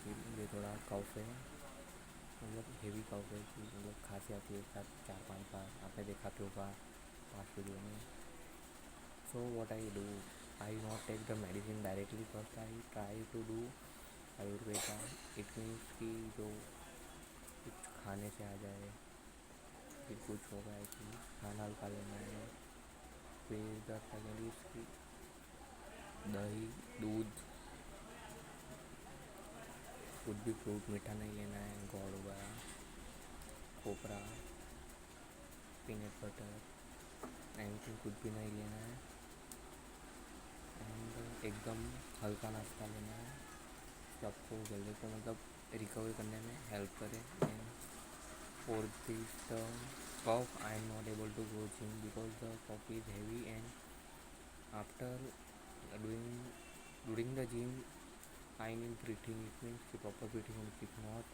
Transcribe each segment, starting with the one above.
मुझे थोड़ा कफ है, मतलब हेवी कफ है कि मतलब खांसी आती है एक साथ 4-5 बार, आपने देखा तो होगा पास्ट वीडियो में। So what I do, I not take the medicine directly, first I try to do Ayurveda. It means कि जो कुछ खाने से आ जाए, फिर कुछ होगा है कि खाना हल्का लेना है। फिर द सेकेंड इज कि दही, दूध, कुछ भी फ्रूट मीठा नहीं लेना है, गौड़ वगैरह, खोपरा, पीनट बटर, एनीथिंग कुछ भी नहीं लेना है। एंड एकदम हल्का नाश्ता लेना है जो आपको जल्दी को मतलब रिकवर करने में हेल्प करे। And for this the cough, I am not able to go gym because the cough is heavy, and after doing during the gym I need breathing, it means कि प्रॉपर ब्रीथिंग होगी, if not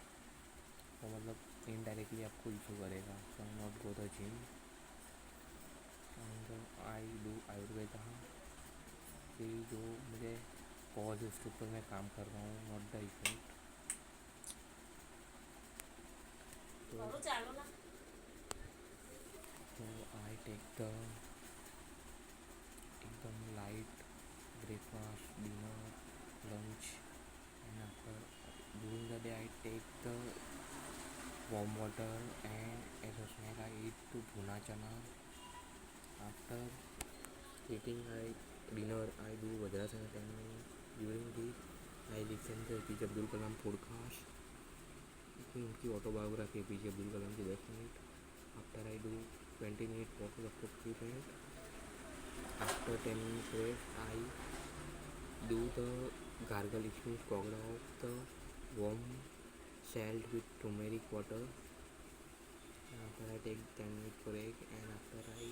तो मतलब indirectly आपको issue करेगा। So I not go the gym and I do Ayurveda कि जो मुझे cause उसके ऊपर मैं काम कर रहा हूँ, नॉट द इफेक्ट। तो आई टेक द एकदम light breakfast, dinner, lunch, and after during the day I take the warm water, and as a snack I eat to bhuna chana. After eating dinner I do Vajrasana 10 minutes. During this I listen to APJ Abdul Kalam podcast, उनकी autobiography APJ Abdul Kalam की 10 minute. After I do 20 minute walk up to 3 minute. After 10 minute rest I do the gargle, it means coggle of the warm salt with turmeric water. After I take 10 minute break, and after I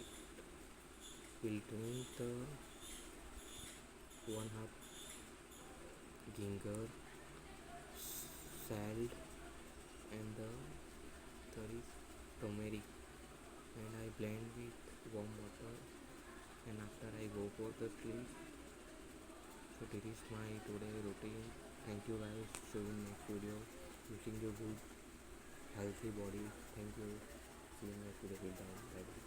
will drink the 1/2 ginger, salt, and the third is turmeric, and I blend with warm water, and after I go for the sleep. So this is my today routine. Thank you guys. See you in next video. Wishing you good healthy body. Thank you. See you in next video. Bye bye.